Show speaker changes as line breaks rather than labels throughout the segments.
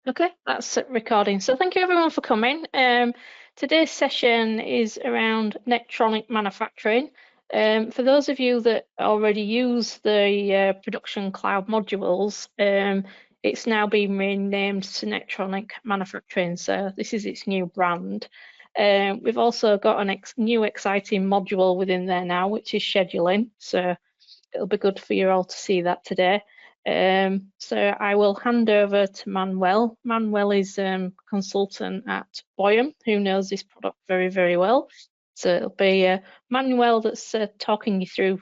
Okay, that's recording. So thank you everyone for coming. Today's session is around Netronic Manufacturing. For those of you that already use the production cloud modules, it's now been renamed to Netronic Manufacturing. So this is its new brand. We've also got a new exciting module within there now, which is scheduling. So it'll be good for you all to see that today. So I will hand over to Manuel. Manuel is consultant at Boyum, who knows this product very, very well. So it'll be Manuel that's talking you through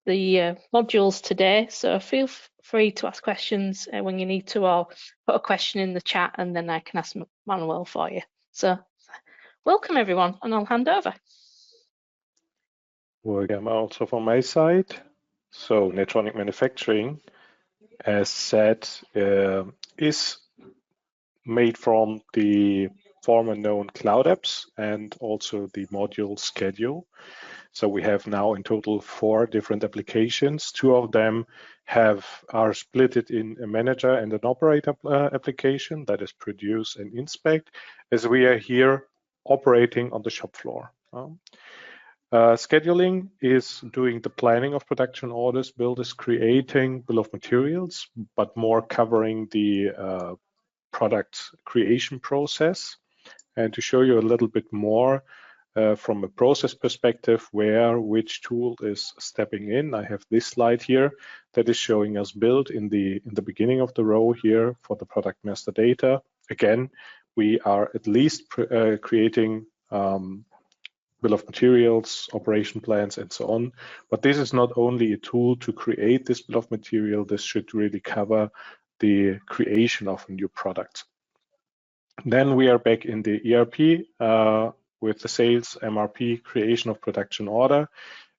the modules today. So feel free to ask questions when you need to, or put a question in the chat, and then I can ask Manuel for you. So welcome everyone, and I'll hand over.
Welcome also from my side. So Netronic Manufacturing, as said, is made from the former known cloud apps and also the module schedule. So we have now in total 4 different applications. 2 of them are split in a manager and an operator application, that is produce and inspect, as we are here operating on the shop floor. Scheduling is doing the planning of production orders. Build is creating bill of materials, but more covering the product creation process. And to show you a little bit more from a process perspective which tool is stepping in, I have this slide here that is showing us build in the beginning of the row here for the product master data. Again, we are at least creating bill of materials, operation plans, and so on. But this is not only a tool to create this bill of material, this should really cover the creation of a new product. Then we are back in the ERP with the sales, MRP, creation of production order.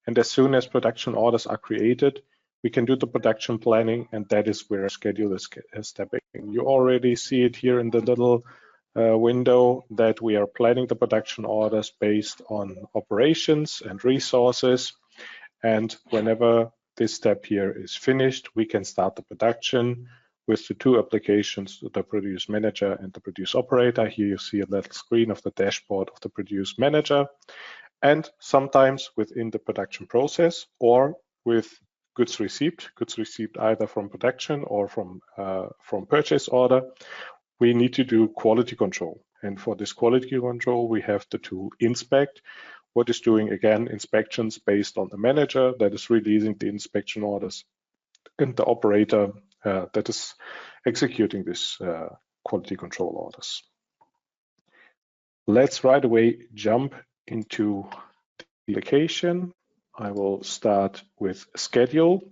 And as soon as production orders are created, we can do the production planning, and that is where schedule is stepping in. You already see it here in the little window that we are planning the production orders based on operations and resources. And whenever this step here is finished, we can start the production with the 2 applications, the produce manager and the produce operator. Here you see a little screen of the dashboard of the produce manager. And sometimes within the production process or with goods received either from production or from purchase order, we need to do quality control. And for this quality control, we have the tool inspect, what is doing, again, inspections based on the manager that is releasing the inspection orders, and the operator that is executing this quality control orders. Let's right away jump into the application. I will start with schedule.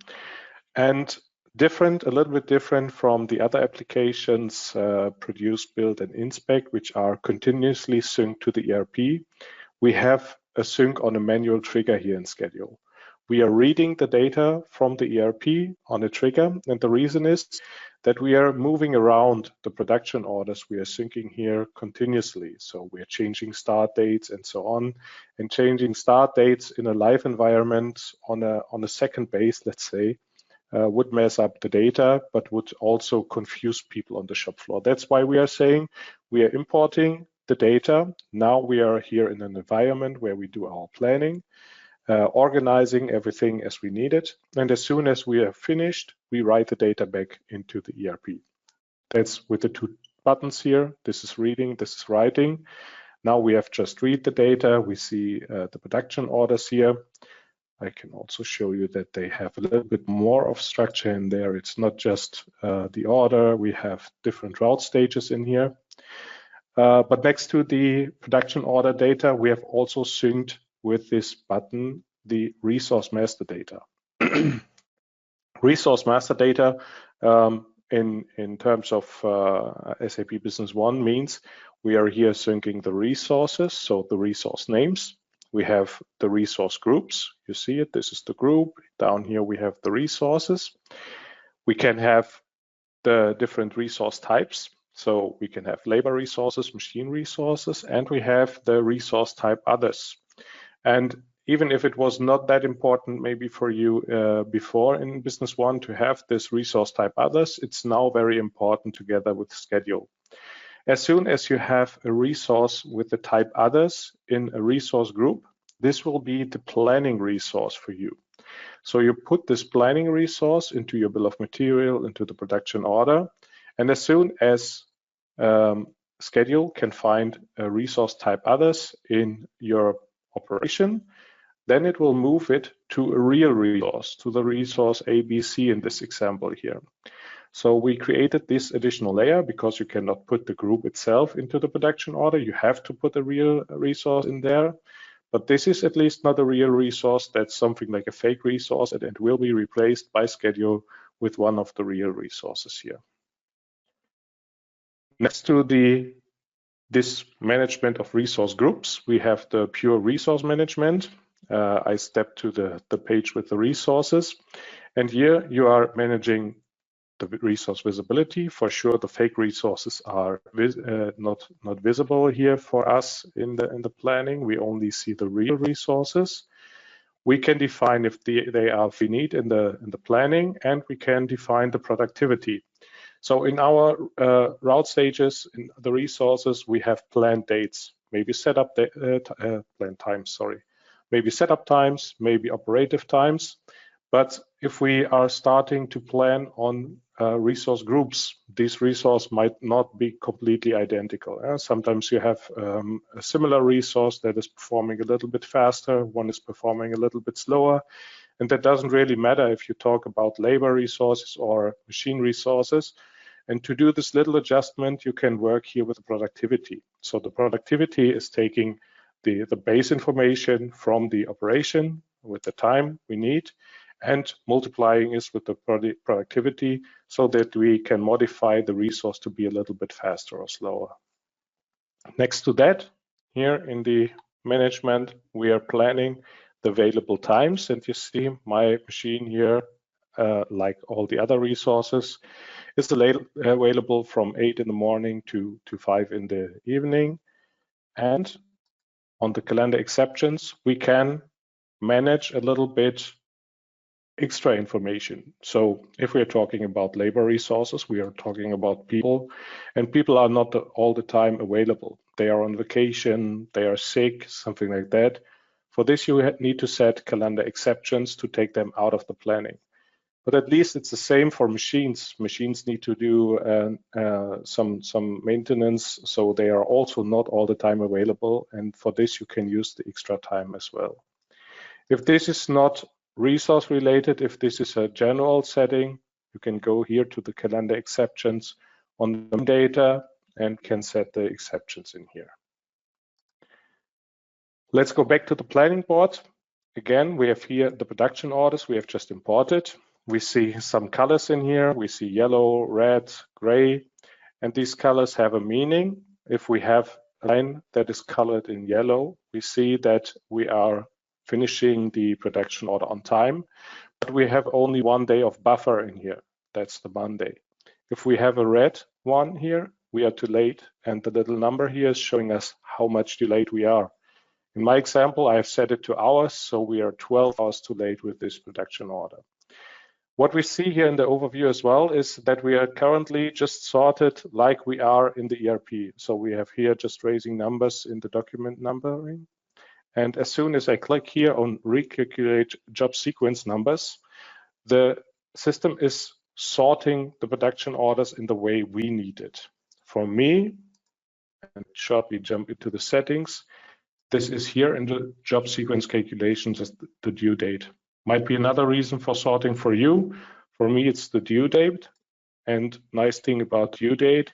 And a little bit different from the other applications, produce, build, and inspect, which are continuously synced to the ERP. We have a sync on a manual trigger here in schedule. We are reading the data from the ERP on a trigger, and the reason is that we are moving around the production orders. We are syncing here continuously. So we are changing start dates and so on, and changing start dates in a live environment on a second base, let's say, would mess up the data, but would also confuse people on the shop floor. That's why we are saying we are importing the data. Now we are here in an environment where we do our planning, organizing everything as we need it. And as soon as we are finished, we write the data back into the ERP. That's with the 2 buttons here. This is reading, this is writing. Now we have just read the data. We see the production orders here. I can also show you that they have a little bit more of structure in there. It's not just the order. We have different route stages in here. But next to the production order data, we have also synced with this button the resource master data. Resource master data in terms of SAP Business One means we are here syncing the resources, so the resource names. We have the resource groups. You see it, this is the group. Down here we have the resources. We can have the different resource types. So we can have labor resources, machine resources, and we have the resource type others. And even if it was not that important maybe for you before in Business One to have this resource type others, it's now very important together with schedule. As soon as you have a resource with the type others in a resource group, this will be the planning resource for you. So you put this planning resource into your bill of material, into the production order, and as soon as schedule can find a resource type others in your operation, then it will move it to a real resource, to the resource ABC in this example here. So we created this additional layer because you cannot put the group itself into the production order. You have to put a real resource in there. But this is at least not a real resource. That's something like a fake resource, and it will be replaced by schedule with one of the real resources here. Next to this management of resource groups, we have the pure resource management. I step to the page with the resources, and here you are managing the resource visibility. For sure, the fake resources are not visible here for us in the planning. We only see the real resources. We can define if they are finite in the planning, and we can define the productivity. So in our route stages, in the resources, we have planned dates, maybe setup planned times, sorry, maybe setup times, maybe operative times. But if we are starting to plan on resource groups, these resources might not be completely identical. Sometimes you have a similar resource that is performing a little bit faster, one is performing a little bit slower, and that doesn't really matter if you talk about labor resources or machine resources. And to do this little adjustment, you can work here with the productivity. So the productivity is taking the base information from the operation with the time we need and multiplying it with the productivity so that we can modify the resource to be a little bit faster or slower. Next to that, here in the management, we are planning the available times. And you see my machine here, like all the other resources, is available from 8 in the morning to 5 in the evening. And on the calendar exceptions, we can manage a little bit extra information. So if we're talking about labor resources, we are talking about people, and people are not all the time available. They are on vacation, they are sick, something like that. For this, you need to set calendar exceptions to take them out of the planning. But at least it's the same for machines. Machines need to do some maintenance, so they are also not all the time available. And for this, you can use the extra time as well. If this is not resource related, if this is a general setting, you can go here to the calendar exceptions on the data and can set the exceptions in here. Let's go back to the planning board. Again, we have here the production orders we have just imported. We see some colors in here. We see yellow, red, gray, and these colors have a meaning. If we have a line that is colored in yellow, we see that we are finishing the production order on time, but we have only 1 day of buffer in here. That's the Monday. If we have a red one here, we are too late, and the little number here is showing us how much delayed we are. In my example, I have set it to hours, so we are 12 hours too late with this production order. What we see here in the overview as well is that we are currently just sorted like we are in the ERP. So we have here just raising numbers in the document numbering. And as soon as I click here on recalculate job sequence numbers, the system is sorting the production orders in the way we need it. For me, and shortly jump into the settings, this is here in the job sequence calculations as the due date. Might be another reason for sorting for you. For me, it's the due date. And nice thing about due date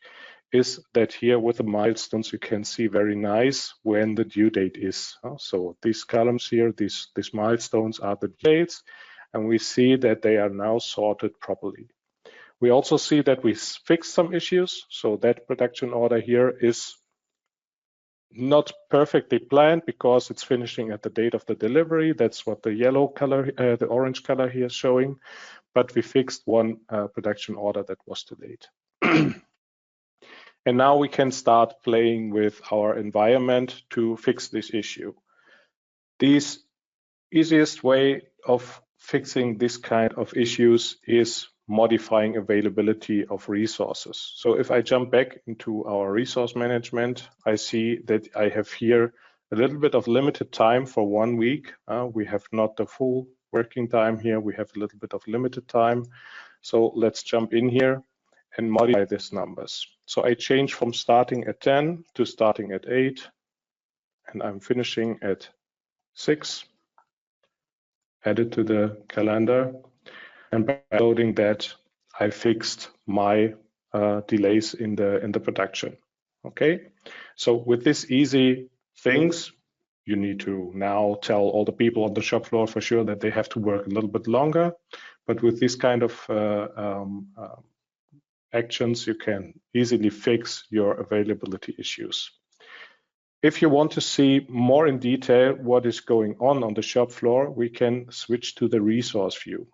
is that here with the milestones, you can see very nice when the due date is. So these columns here, these milestones are the dates, and we see that they are now sorted properly. We also see that we fixed some issues. So that production order here is not perfectly planned because it's finishing at the date of the delivery. That's what the yellow color, the orange color here is showing. But we fixed one production order that was too late. And now we can start playing with our environment to fix this issue. These easiest way of fixing this kind of issues is modifying availability of resources. So if I jump back into our resource management, I see that I have here a little bit of limited time for 1 week. We have not the full working time here. We have a little bit of limited time. So let's jump in here and modify these numbers. So I change from starting at 10 to starting at 8, and I'm finishing at 6. Add it to the calendar, and by loading that, I fixed my delays in the production. Okay, so with these easy things, you need to now tell all the people on the shop floor for sure that they have to work a little bit longer. But with this kind of actions, you can easily fix your availability issues. If you want to see more in detail what is going on the shop floor, we can switch to the resource view.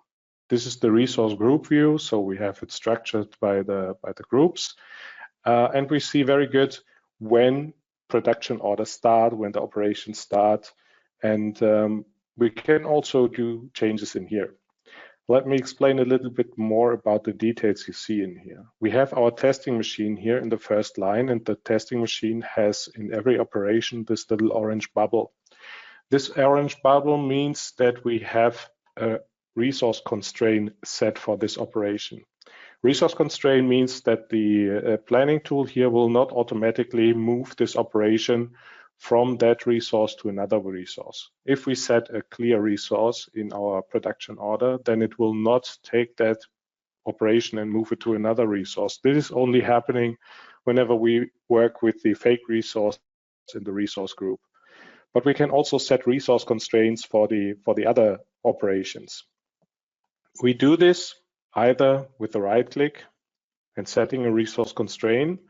This is the resource group view, so we have it structured by the groups, and we see very good when production orders start, when the operations start, and we can also do changes in here. Let me explain a little bit more about the details you see in here. We have our testing machine here in the first line, and the testing machine has in every operation this little orange bubble. This orange bubble means that we have a resource constraint set for this operation. Resource constraint means that the planning tool here will not automatically move this operation from that resource to another resource. If we set a clear resource in our production order, then it will not take that operation and move it to another resource. This is only happening whenever we work with the fake resource in the resource group. But we can also set resource constraints for the other operations. We do this either with the right click and setting a resource constraint,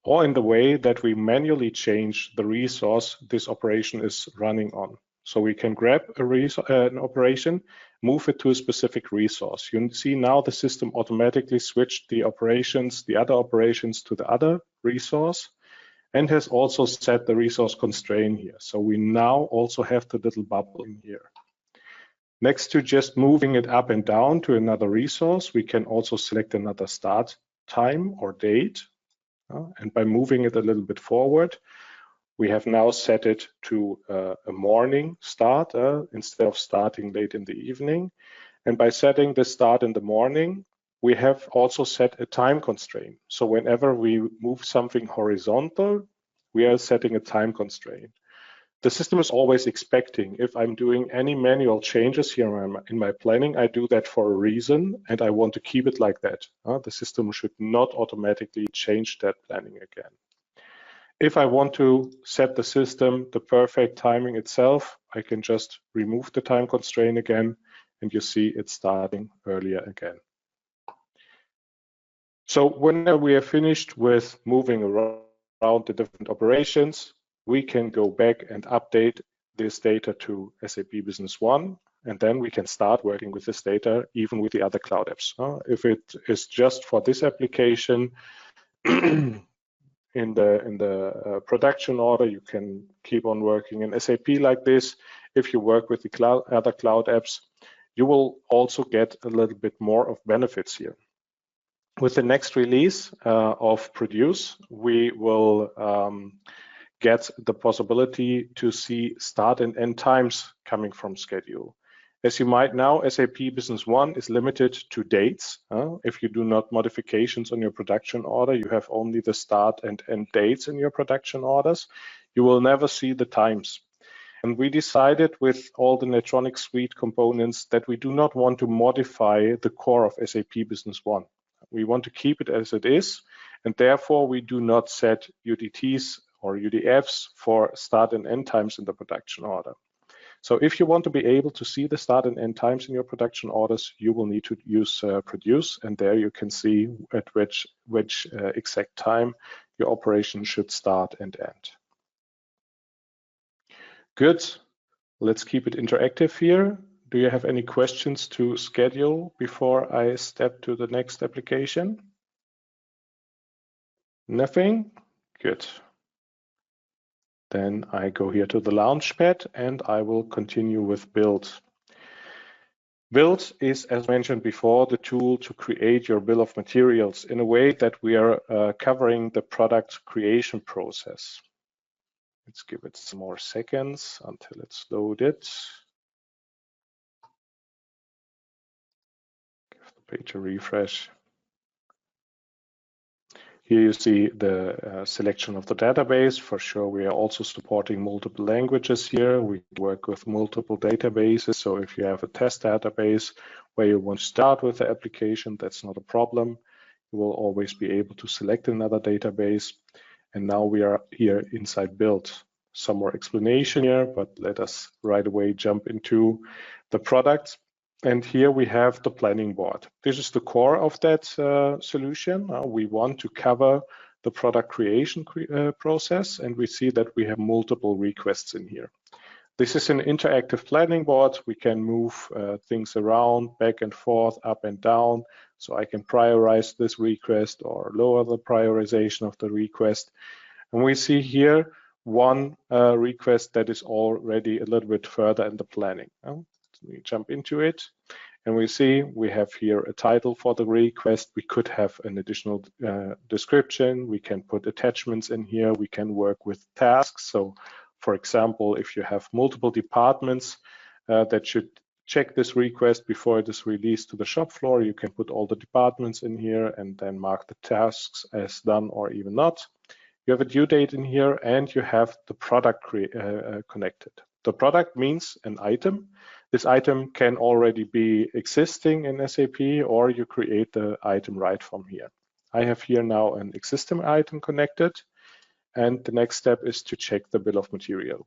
or in the way that we manually change the resource this operation is running on. So we can grab an operation, move it to a specific resource. You see now the system automatically switched the other operations to the other resource, and has also set the resource constraint here. So we now also have the little bubble in here. Next to just moving it up and down to another resource, we can also select another start time or date. And by moving it a little bit forward, we have now set it to a morning start instead of starting late in the evening. And by setting the start in the morning, we have also set a time constraint. So whenever we move something horizontal, we are setting a time constraint. The system is always expecting if I'm doing any manual changes here in my planning, I do that for a reason, and I want to keep it like that. The system should not automatically change that planning again. If I want to set the system the perfect timing itself, I can just remove the time constraint again, and you see it's starting earlier again. So whenever we are finished with moving around the different operations, we can go back and update this data to SAP Business One, and then we can start working with this data even with the other cloud apps. If it is just for this application in the production order, you can keep on working in SAP like this. If you work with the other cloud apps, you will also get a little bit more of benefits here. With the next release of Produce, we will get the possibility to see start and end times coming from schedule. As you might know, SAP Business One is limited to dates. If you do not modifications on your production order, you have only the start and end dates in your production orders. You will never see the times. And we decided with all the Netronic Suite components that we do not want to modify the core of SAP Business One. We want to keep it as it is, and therefore we do not set UDTs or UDFs for start and end times in the production order. So if you want to be able to see the start and end times in your production orders, you will need to use Produce, and there you can see at which exact time your operation should start and end. Good, let's keep it interactive here. Do you have any questions to schedule before I step to the next application? Nothing? Good. Then I go here to the Launchpad and I will continue with Build. Build is, as mentioned before, the tool to create your bill of materials in a way that we are covering the product creation process. Let's give it some more seconds until it's loaded. Give the page a refresh. Here you see the selection of the database. For sure, we are also supporting multiple languages here. We work with multiple databases. So if you have a test database where you want to start with the application, that's not a problem. You will always be able to select another database. And now we are here inside Build. Some more explanation here, but let us right away jump into the product. And here we have the planning board. This is the core of that solution. We want to cover the product creation process, and we see that we have multiple requests in here. This is an interactive planning board. We can move things around, back and forth, up and down. So I can prioritize this request or lower the prioritization of the request. And we see here one request that is already a little bit further in the planning. We jump into it and we see we have here a title for the request. We could have an additional description. We can put attachments in here. We can work with tasks. So for example, if you have multiple departments that should check this request before it is released to the shop floor, you can put all the departments in here and then mark the tasks as done or even not. You have a due date in here and you have the product connected. The product means an item. This item can already be existing in SAP, or you create the item right from here. I have here now an existing item connected, and the next step is to check the bill of material.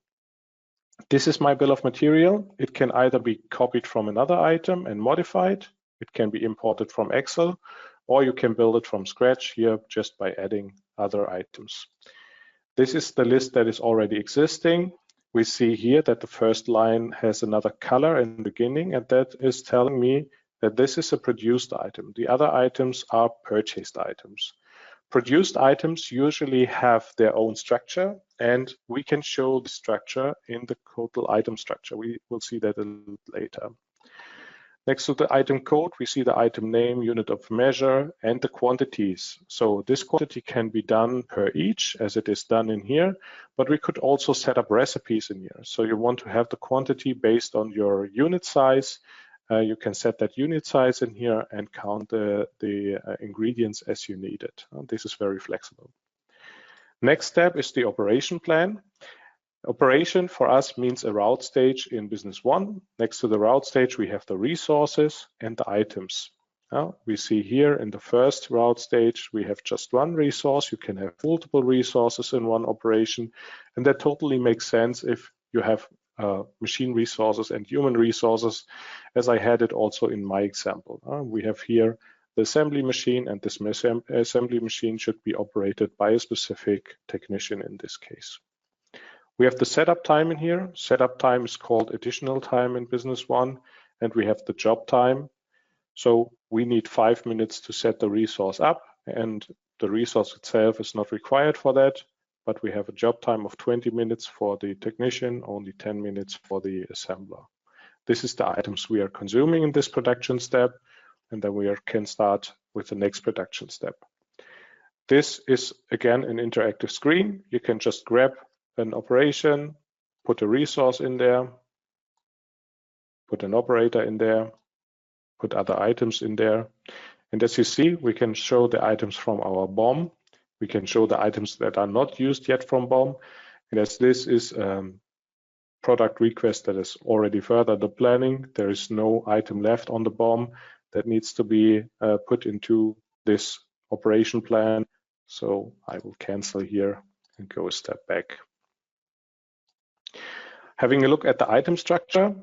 This is my bill of material. It can either be copied from another item and modified. It can be imported from Excel, or you can build it from scratch here just by adding other items. This is the list that is already existing. We see here that the first line has another color in the beginning, and that is telling me that this is a produced item. The other items are purchased items. Produced items usually have their own structure, and we can show the structure in the total item structure. We will see that a little later. Next to the item code, we see the item name, unit of measure, and the quantities. So this quantity can be done per each, as it is done in here, but we could also set up recipes in here. So you want to have the quantity based on your unit size. You can set that unit size in here and count the ingredients as you need it. This is very flexible. Next step is the operation plan. Operation for us means a route stage in business one. Next to the route stage, we have the resources and the items. We see here in the first route stage, we have just one resource. You can have multiple resources in one operation, and that totally makes sense if you have machine resources and human resources, as I had it also in my example. We have here the assembly machine, and this assembly machine should be operated by a specific technician in this case. We have the setup time in here. Setup time is called additional time in business one, and we have the job time. So we need 5 minutes to set the resource up, and the resource itself is not required for that, but we have a job time of 20 minutes for the technician, only 10 minutes for the assembler. This is the items we are consuming in this production step, and then we can start with the next production step. This is again an interactive screen. You can just grab an operation, put a resource in there, put an operator in there, put other items in there. And as you see, we can show the items from our BOM. We can show the items that are not used yet from BOM. And as this is product request that is already further the planning, there is no item left on the BOM that needs to be put into this operation plan. So I will cancel here and go a step back. Having a look at the item structure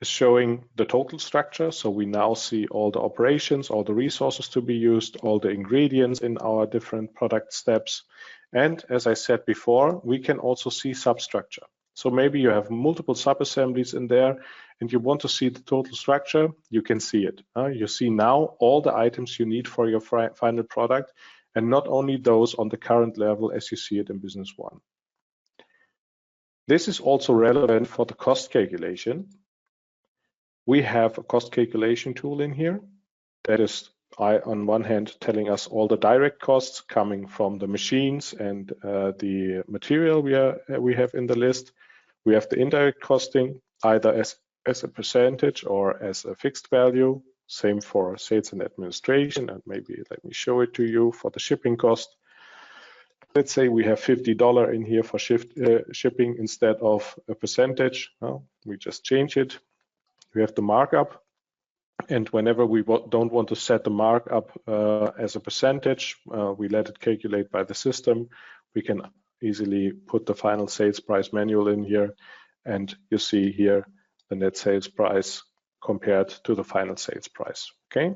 is showing the total structure. So we now see all the operations, all the resources to be used, all the ingredients in our different product steps. And as I said before, we can also see substructure. So maybe you have multiple sub-assemblies in there and you want to see the total structure, you can see it. You see now all the items you need for your final product, and not only those on the current level as you see it in business one. This is also relevant for the cost calculation. We have a cost calculation tool in here that is, on one hand, telling us all the direct costs coming from the machines and the material we have in the list. We have the indirect costing, either as a percentage or as a fixed value. Same for sales and administration, and maybe let me show it to you for the shipping cost. Let's say we have $50 in here for shipping instead of a percentage. Well, we just change it. We have the markup. And whenever we don't want to set the markup as a percentage, we let it calculate by the system. We can easily put the final sales price manual in here, and you see here the net sales price compared to the final sales price. Okay.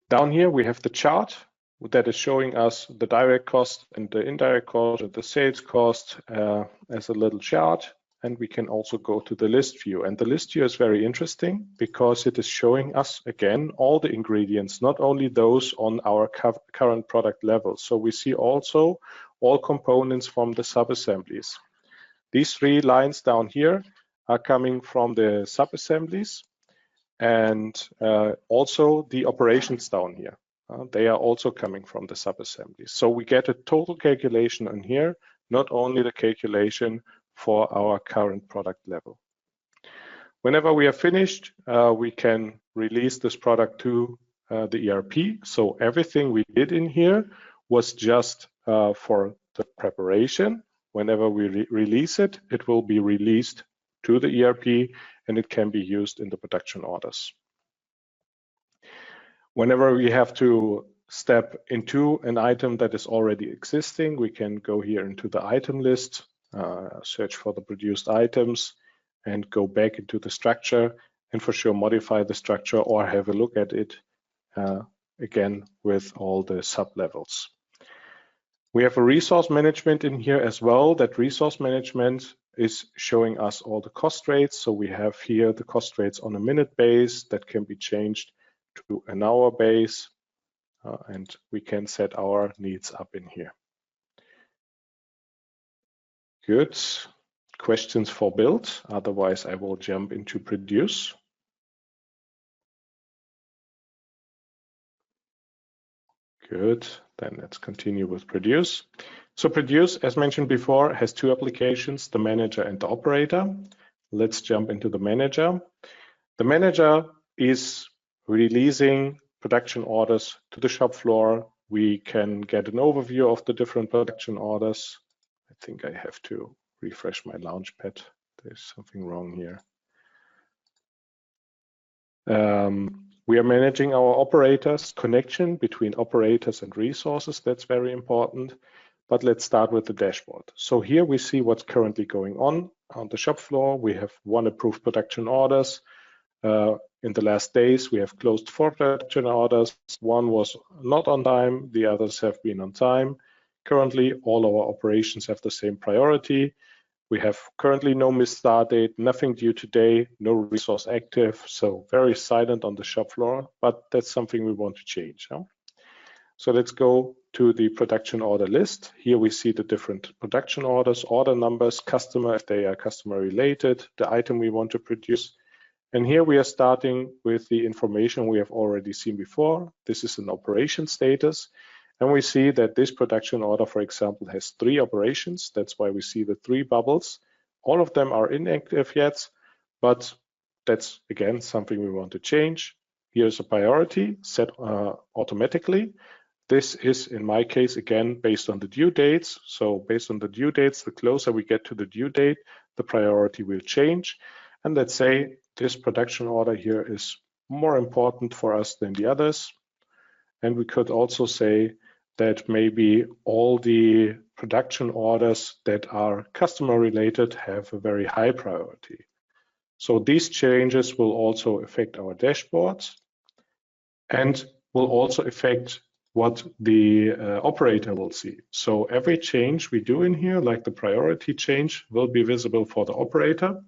Down here we have the chart that is showing us the direct cost and the indirect cost and the sales cost as a little chart. And we can also go to the list view. And the list view is very interesting because it is showing us, again, all the ingredients, not only those on our current product level. So we see also all components from the sub-assemblies. These 3 lines down here are coming from the sub-assemblies, and also the operations down here. They are also coming from the sub-assemblies. So we get a total calculation in here, not only the calculation for our current product level. Whenever we are finished, we can release this product to the ERP. So everything we did in here was just for the preparation. Whenever we release it, it will be released to the ERP, and it can be used in the production orders. Whenever we have to step into an item that is already existing, we can go here into the item list, search for the produced items, and go back into the structure, and for sure modify the structure or have a look at it again with all the sub-levels. We have a resource management in here as well. That resource management is showing us all the cost rates. So we have here the cost rates on a minute base that can be changed to an hour base, and we can set our needs up in here. Good. Questions for build? Otherwise, I will jump into produce. Good. Then let's continue with produce. So produce, as mentioned before, has 2 applications, the manager and the operator. Let's jump into the manager. The manager is releasing production orders to the shop floor. We can get an overview of the different production orders. I think I have to refresh my Launchpad. There's something wrong here. We are managing our operators, connection between operators and resources. That's very important. But let's start with the dashboard. So here we see what's currently going on the shop floor. We have 1 approved production orders. In the last days, we have closed 4 production orders. 1 was not on time. The others have been on time. Currently, all our operations have the same priority. We have currently no missed start date, nothing due today, no resource active, so very silent on the shop floor, but that's something we want to change. Huh? So let's go to the production order list. Here we see the different production orders, order numbers, customer, if they are customer related, the item we want to produce. And here we are starting with the information we have already seen before. This is an operation status. And we see that this production order, for example, has 3 operations. That's why we see the 3 bubbles. All of them are inactive yet, but that's, again, something we want to change. Here's a priority set automatically. This is, in my case, again, based on the due dates. So based on the due dates, the closer we get to the due date, the priority will change. And let's say this production order here is more important for us than the others. And we could also say that maybe all the production orders that are customer related have a very high priority. So these changes will also affect our dashboards and will also affect what the operator will see. So every change we do in here, like the priority change, will be visible for the operator,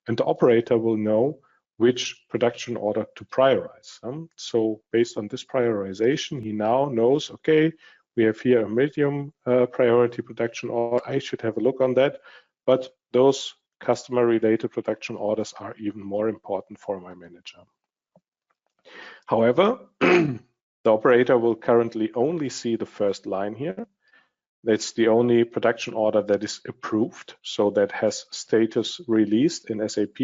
and the operator will know which production order to prioritize. So based on this prioritization, he now knows, okay, We have here a medium priority production order. I should have a look on that, but those customer-related production orders are even more important for my manager. However, the operator will currently only see the first line here. That's the only production order that is approved, so that has status released in SAP,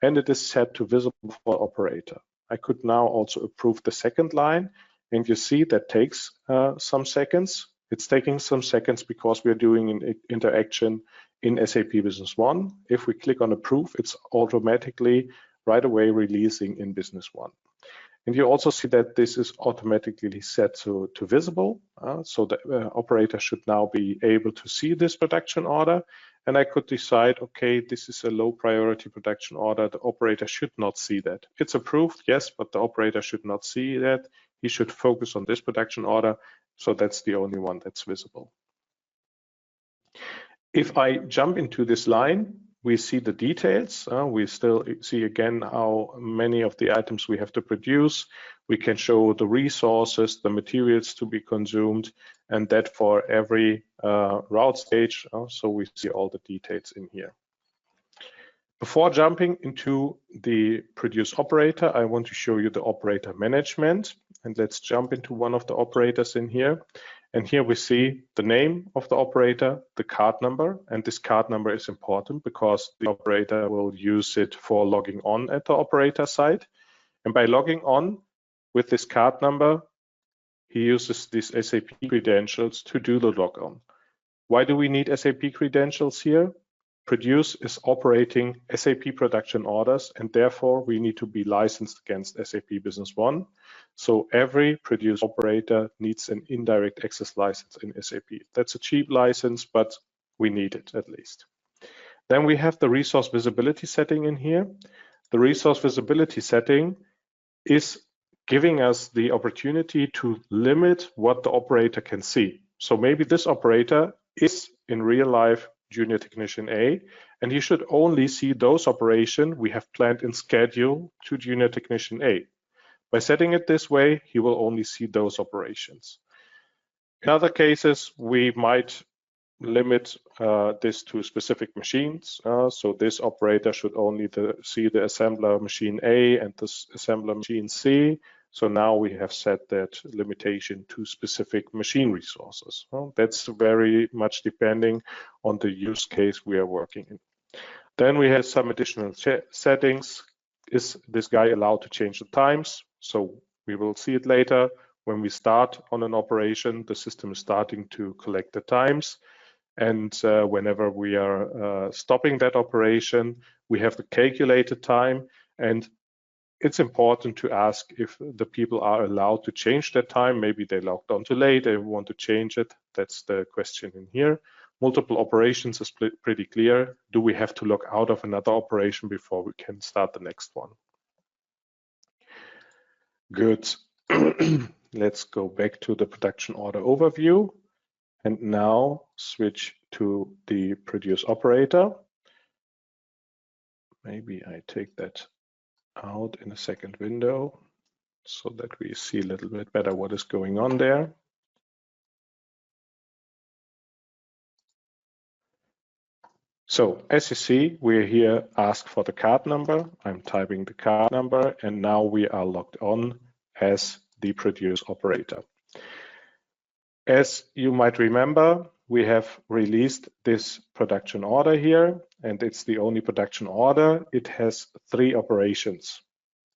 and it is set to visible for operator. I could now also approve the second line, and you see that takes some seconds. It's taking some seconds because we are doing an interaction in SAP Business One. If we click on approve, it's automatically right away releasing in Business One. And you also see that this is automatically set to visible. So the operator should now be able to see this production order. And I could decide, okay, this is a low priority production order. The operator should not see that. It's approved, yes, but the operator should not see that. He should focus on this production order. So that's the only one that's visible. If I jump into this line, we see the details. We still see again how many of the items we have to produce. We can show the resources, the materials to be consumed, and that for every route stage. So we see all the details in here. Before jumping into the produce operator, I want to show you the operator management. And let's jump into one of the operators in here. And here we see the name of the operator, the card number, and this card number is important because the operator will use it for logging on at the operator side. And by logging on with this card number, he uses these SAP credentials to do the logon. Why do we need SAP credentials here? Produce is operating SAP production orders, and therefore we need to be licensed against SAP Business One. So every produce operator needs an indirect access license in SAP. That's a cheap license, but we need it at least. Then we have the resource visibility setting in here. The resource visibility setting is giving us the opportunity to limit what the operator can see. So maybe this operator is in real life Junior Technician A, and he should only see those operations we have planned in schedule to Junior Technician A. By setting it this way, he will only see those operations. In other cases, we might limit this to specific machines. So this operator should only see the assembler machine A and the assembler machine C. So now we have set that limitation to specific machine resources. Well, that's very much depending on the use case we are working in. Then we have some additional settings. Is this guy allowed to change the times? So we will see it later. When we start on an operation, the system is starting to collect the times. And whenever we are stopping that operation, we have the calculated time. And it's important to ask if the people are allowed to change their time. Maybe they logged on too late, they want to change it. That's the question in here. Multiple operations is pretty clear. Do we have to log out of another operation before we can start the next one? Good. Let's go back to the production order overview and now switch to the produce operator. Maybe I take that out in a second window so that we see a little bit better what is going on there. So as you see, we're here asked for the card number. I'm typing the card number, and now we are logged on as the produce operator. As you might remember, we have released this production order here, and it's the only production order. It has 3 operations.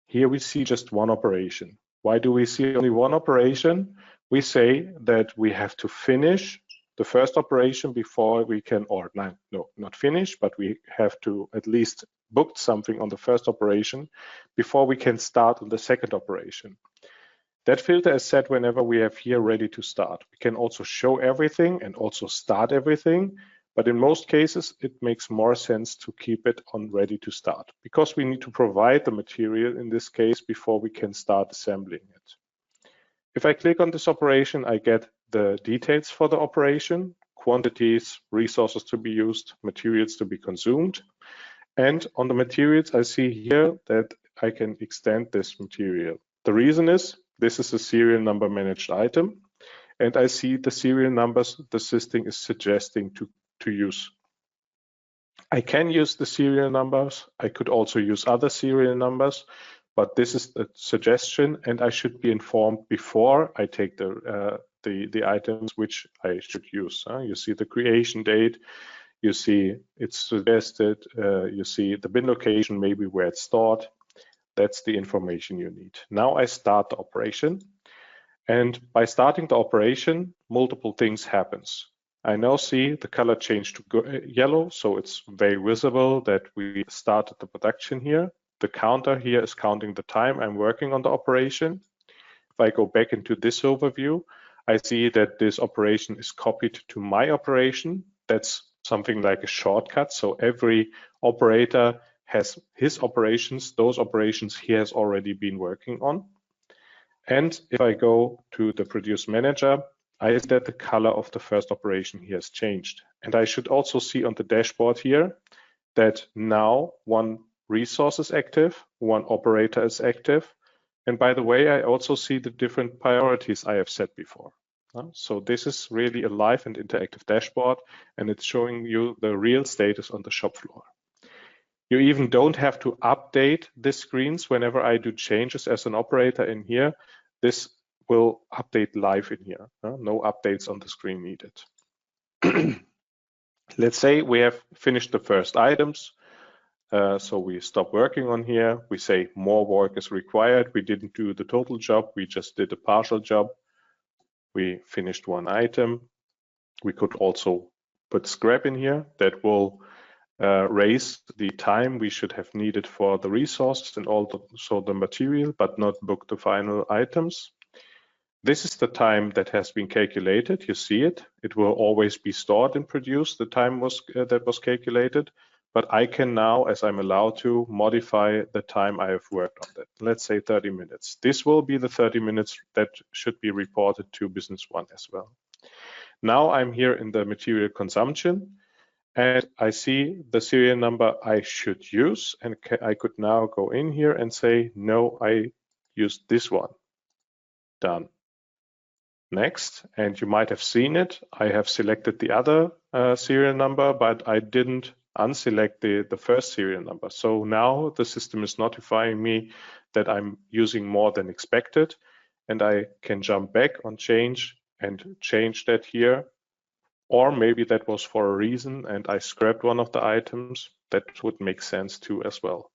Here we see just one operation. Why do we see only one operation? We say that we have to finish the first operation before we can, or no, not finish, but we have to at least book something on the first operation before we can start on the second operation. That filter is set whenever we have here ready to start. We can also show everything and also start everything, but in most cases, it makes more sense to keep it on ready to start because we need to provide the material in this case before we can start assembling it. If I click on this operation, I get the details for the operation, quantities, resources to be used, materials to be consumed. And on the materials, I see here that I can extend this material. The reason is this is a serial number managed item. and I see the serial numbers the system is suggesting to use. I can use the serial numbers. I could also use other serial numbers, but this is a suggestion, and I should be informed before I take the items which I should use. You see the creation date, you see it's suggested, you see the bin location, maybe where it's stored. That's the information you need. Now I start the operation, and by starting the operation, multiple things happens. I now see the color change to yellow, so it's very visible that we started the production here. The counter here is counting the time I'm working on the operation. If I go back into this overview, I see that this operation is copied to my operation. That's something like a shortcut. So every operator has his operations, those operations he has already been working on. And if I go to the produce manager, I see that the color of the first operation here has changed. And I should also see on the dashboard here that now one resource is active, one operator is active. And by the way, I also see the different priorities I have set before. So this is really a live and interactive dashboard, and it's showing you the real status on the shop floor. You even don't have to update the screens whenever I do changes as an operator in here. This will update live in here. No updates on the screen needed. Let's say we have finished the first items. So we stop working on here. We say more work is required. We didn't do the total job. We just did a partial job. We finished one item. We could also put scrap in here. That will raise the time we should have needed for the resources and also the material, but not book the final items. This is the time that has been calculated. You see it. It will always be stored and produced. The time that was calculated. But I can now, as I'm allowed to, modify the time I have worked on that. Let's say 30 minutes. This will be the 30 minutes that should be reported to Business One as well. Now I'm here in the material consumption, and I see the serial number I should use, and I could now go in here and say, no, I used this one. Done. Next, and you might have seen it. I have selected the other serial number, but I didn't unselect the first serial number. So now the system is notifying me that I'm using more than expected, and I can jump back on change and change that here. Or maybe that was for a reason and I scrapped one of the items. That would make sense too as well.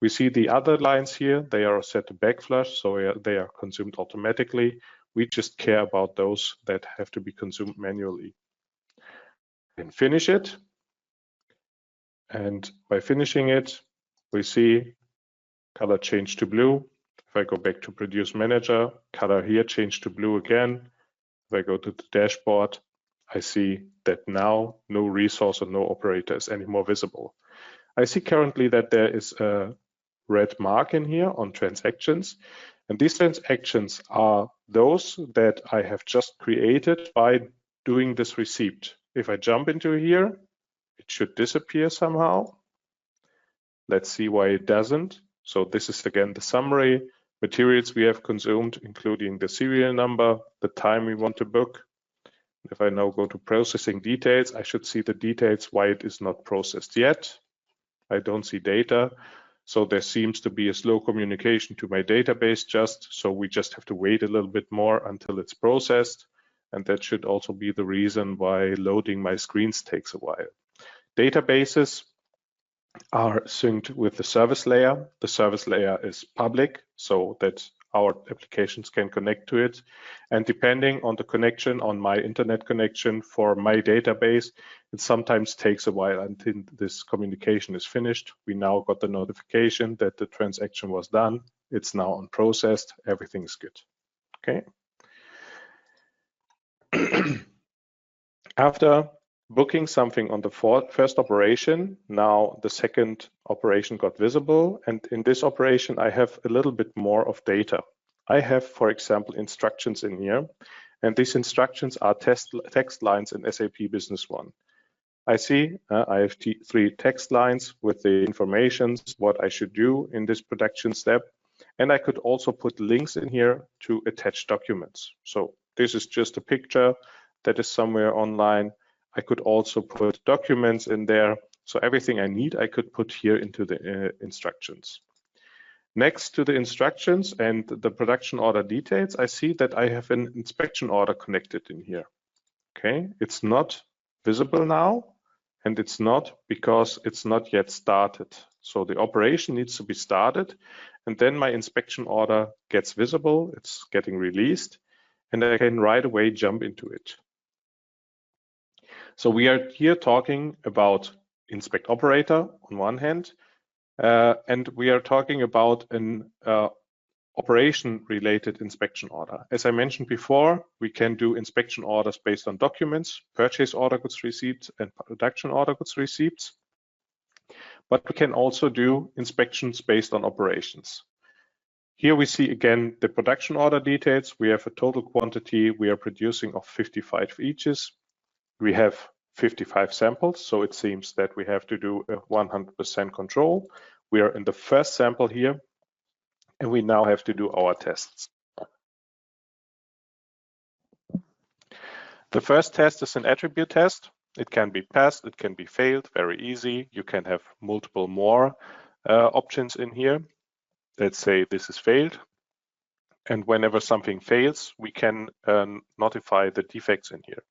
We see the other lines here. They are set to backflush, so they are consumed automatically. We just care about those that have to be consumed manually. And finish it. And by finishing it, we see color change to blue. If I go back to Produce Manager, color here change to blue again. If I go to the dashboard, I see that now no resource or no operator is anymore visible. I see currently that there is a red mark in here on transactions. And these transactions are those that I have just created by doing this receipt. If I jump into here, it should disappear somehow. Let's see why it doesn't. So this is again the summary, materials we have consumed, including the serial number, the time we want to book. If I now go to processing details, I should see the details why it is not processed yet. I don't see data. So there seems to be a slow communication to my database so we just have to wait a little bit more until it's processed. And that should also be the reason why loading my screens takes a while. Databases are synced with the service layer. The service layer is public so that our applications can connect to it. And depending on the connection, on my internet connection for my database, it sometimes takes a while until this communication is finished. We now got the notification that the transaction was done. It's now unprocessed. Everything is good. Okay. After booking something on the first operation, now the second operation got visible. And in this operation, I have a little bit more of data. I have, for example, instructions in here. And these instructions are text lines in SAP Business One. I see I have 3 text lines with the information, what I should do in this production step. And I could also put links in here to attach documents. So This is just a picture that is somewhere online. I could also put documents in there. So everything I need, I could put here into the instructions. Next to the instructions and the production order details, I see that I have an inspection order connected in here. Okay, it's not visible now, and it's not because it's not yet started. So the operation needs to be started, and then my inspection order gets visible, it's getting released, and I can right away jump into it. So we are here talking about inspect operator on one hand, and we are talking about an operation-related inspection order. As I mentioned before, we can do inspection orders based on documents, purchase order goods receipts, and production order goods receipts. But we can also do inspections based on operations. Here we see again the production order details. We have a total quantity we are producing of 55 eaches. We have 55 samples, so it seems that we have to do a 100% control. We are in the first sample here, and we now have to do our tests. The first test is an attribute test. It can be passed, it can be failed, very easy. You can have multiple more options in here. Let's say this is failed. And whenever something fails, we can notify the defects in here.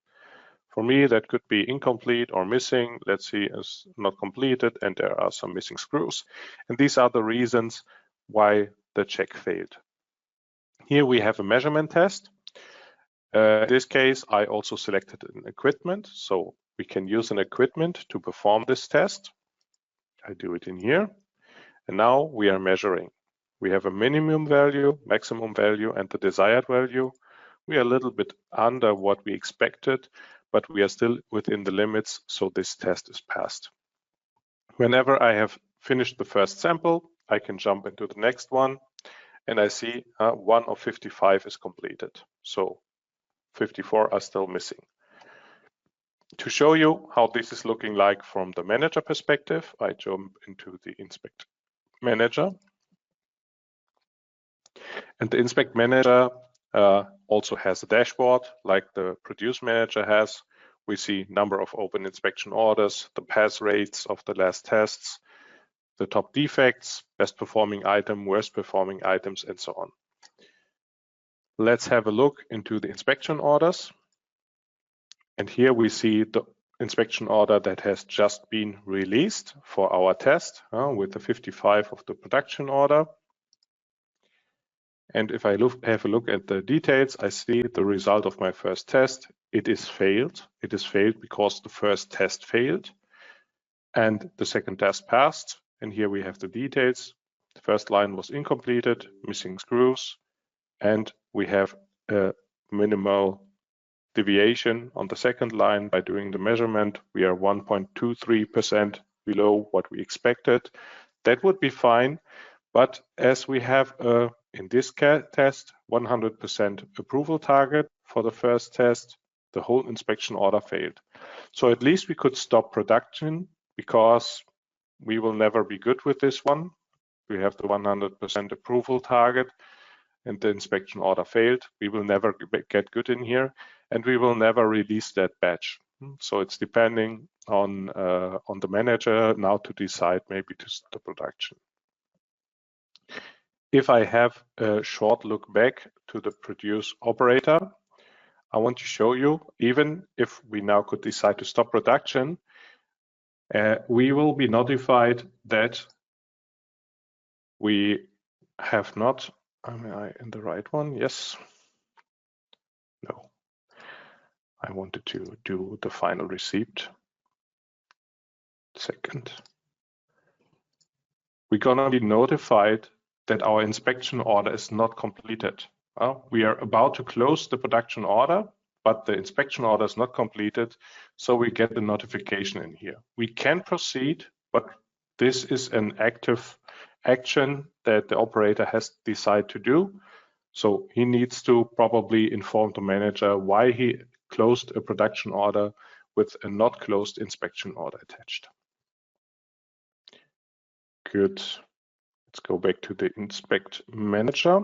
For me, that could be incomplete or missing. Let's see, is not completed, and there are some missing screws. And these are the reasons why the check failed. Here we have a measurement test. In this case, I also selected an equipment, so we can use an equipment to perform this test. I do it in here, and now we are measuring. We have a minimum value, maximum value, and the desired value. We are a little bit under what we expected, but we are still within the limits, so this test is passed. Whenever I have finished the first sample, I can jump into the next one, and I see 1 of 55 is completed. So 54 are still missing. To show you how this is looking like from the manager perspective, I jump into the Inspect Manager. And the Inspect Manager also has a dashboard like the Produce Manager has. We see number of open inspection orders, the pass rates of the last tests, the top defects, best performing item, worst performing items, and so on. Let's have a look into the inspection orders. And here we see the inspection order that has just been released for our test with the 55 of the production order. And if I have a look at the details, I see the result of my first test. It is failed. It is failed because the first test failed and the second test passed. And here we have the details. The first line was incompleted, missing screws, and we have a minimal deviation on the second line. By doing the measurement, we are 1.23% below what we expected. That would be fine, but as we have in this test 100% approval target for the first test, the whole inspection order failed. So at least we could stop production because we will never be good with this one. We have the 100% approval target and the inspection order failed. We will never get good in here, and we will never release that batch. So it's depending on the manager now to decide maybe to stop production. If I have a short look back to the produce operator, I want to show you, even if we now could decide to stop production, we will be notified that we have not, am I in the right one? Yes. No. I wanted to do the final receipt. Second. We're gonna be notified that our inspection order is not completed. We are about to close the production order, but the inspection order is not completed, so we get the notification in here. We can proceed, but this is an active action that the operator has decided to do. So he needs to probably inform the manager why he closed a production order with a not closed inspection order attached. Good. Let's go back to the Inspect Manager.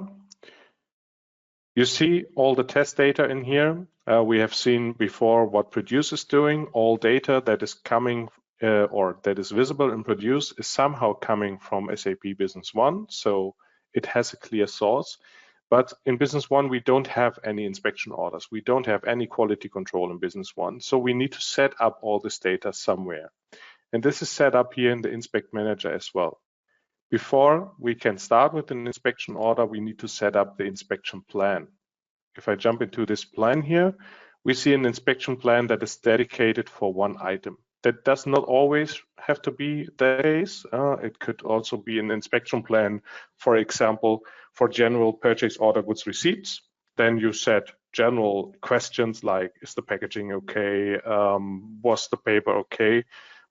You see all the test data in here. We have seen before what Produce is doing. All data that is coming or that is visible in Produce is somehow coming from SAP Business One, so it has a clear source. But in Business One, we don't have any inspection orders. We don't have any quality control in Business One, so we need to set up all this data somewhere. And this is set up here in the Inspect Manager as well. Before we can start with an inspection order, we need to set up the inspection plan. If I jump into this plan here, we see an inspection plan that is dedicated for one item. That does not always have to be the case. It could also be an inspection plan, for example, for general purchase order goods receipts. Then you set general questions like, is the packaging okay? Was the paper okay?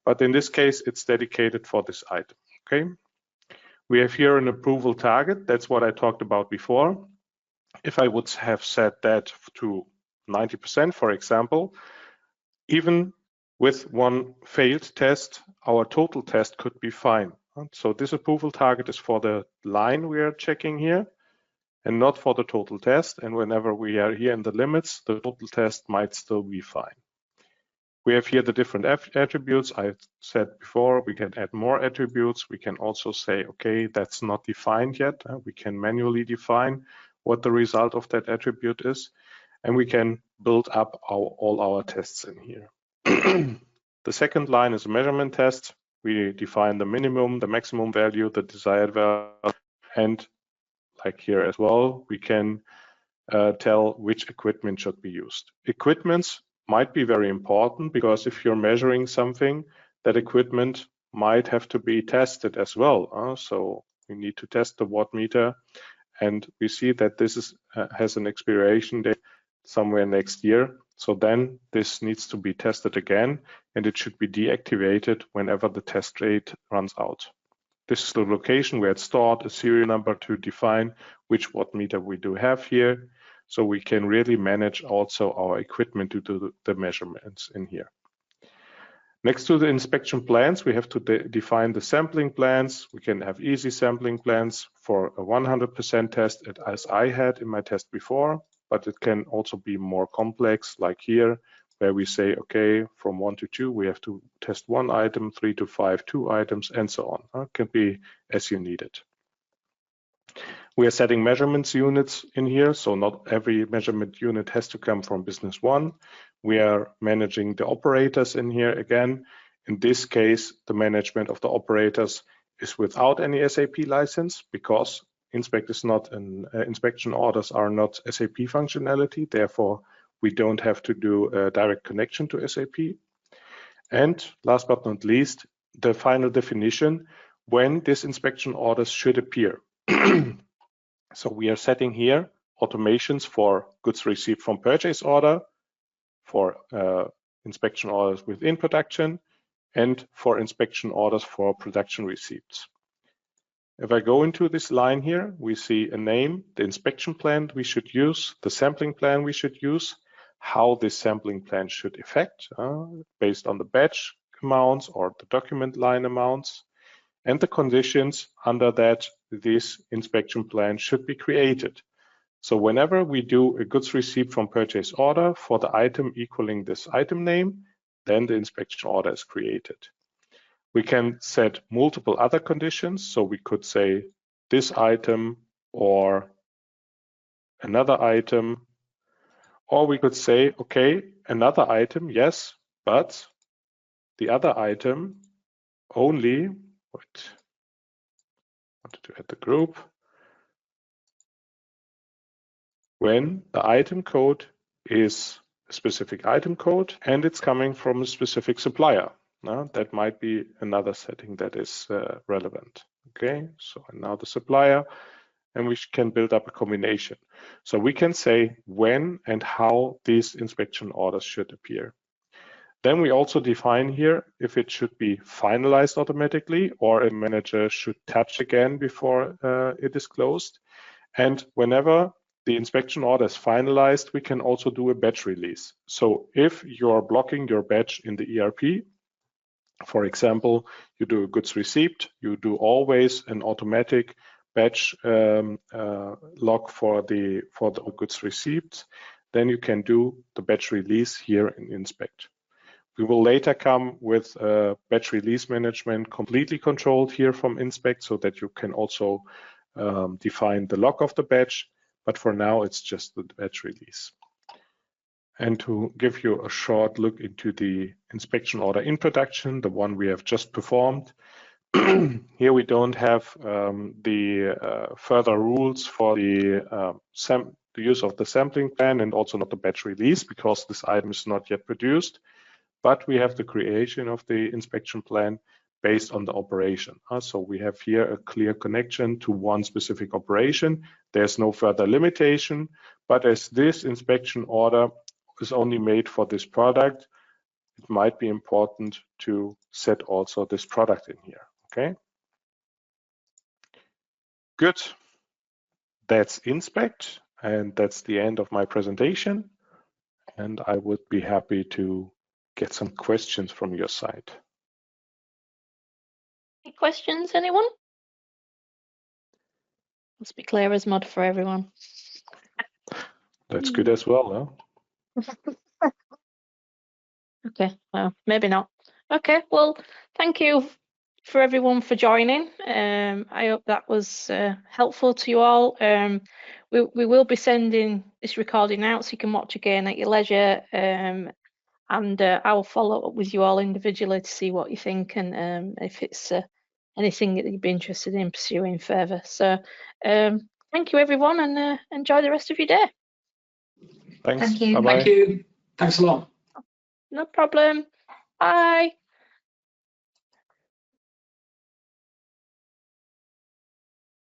But in this case, it's dedicated for this item, okay? We have here an approval target. That's what I talked about before. If I would have set that to 90%, for example, even with one failed test, our total test could be fine. So this approval target is for the line we are checking here and not for the total test. And whenever we are here in the limits, the total test might still be fine. We have here the different attributes. I said before, we can add more attributes. We can also say, okay, that's not defined yet. We can manually define what the result of that attribute is. And we can build up all our tests in here. The second line is a measurement test. We define the minimum, the maximum value, the desired value, and like here as well, we can tell which equipment should be used. Equipments might be very important because if you're measuring something, that equipment might have to be tested as well. So we need to test the watt meter, and we see that this has an expiration date somewhere next year. So then this needs to be tested again, and it should be deactivated whenever the test rate runs out. This is the location where it's stored, a serial number to define which watt meter we do have here. So we can really manage also our equipment to do the measurements in here. Next to the inspection plans, we have to define the sampling plans. We can have easy sampling plans for a 100% test, as I had in my test before, but it can also be more complex, like here, where we say, okay, from 1 to 2, we have to test one item, 3 to 5, 2 items, and so on. It can be as you need it. We are setting measurements units in here, so not every measurement unit has to come from Business One. We are managing the operators in here again. In this case, the management of the operators is without any SAP license because inspection orders are not SAP functionality. Therefore, we don't have to do a direct connection to SAP. And last but not least, the final definition when this inspection orders should appear. So we are setting here automations for goods received from purchase order, for inspection orders within production, and for inspection orders for production receipts. If I go into this line here, we see a name, the inspection plan we should use, the sampling plan we should use, how this sampling plan should affect based on the batch amounts or the document line amounts, and the conditions under that this inspection plan should be created. So whenever we do a goods received from purchase order for the item equaling this item name, then the inspection order is created. We can set multiple other conditions. So we could say this item or another item, or we could say, okay, another item, yes, but the other item only, wait, wanted to add the group, when the item code is a specific item code and it's coming from a specific supplier. That might be another setting that is relevant. Okay, so now the supplier, and we can build up a combination. So we can say when and how these inspection orders should appear. Then we also define here if it should be finalized automatically or a manager should touch again before it is closed. And whenever the inspection order is finalized, we can also do a batch release. So if you're blocking your batch in the ERP, for example, you do a goods receipt, you do always an automatic batch log for the goods received, then you can do the batch release here in inspect. We will later come with batch release management completely controlled here from inspect, so that you can also define the log of the batch, but for now it's just the batch release. And to give you a short look into the inspection order in production, the one we have just performed, here we don't have the further rules for the use of the sampling plan, and also not the batch release, because this item is not yet produced. But we have the creation of the inspection plan based on the operation. So we have here a clear connection to one specific operation. There's no further limitation, but as this inspection order is only made for this product, it might be important to set also this product in here, okay? Good, that's inspect, and that's the end of my presentation. And I would be happy to get some questions from your side.
Any questions, anyone? Must be clear as mud for everyone.
That's good as well, huh?
Okay, well, maybe not. Okay, well, thank you for everyone for joining. I hope that was helpful to you all. We will be sending this recording out so you can watch again at your leisure. And I will follow up with you all individually to see what you think, and if it's anything that you'd be interested in pursuing further. So thank you everyone, and enjoy the rest of your day.
Thanks.
Thank you.
Bye-bye.
Thank you. Thanks a lot.
No problem. Bye.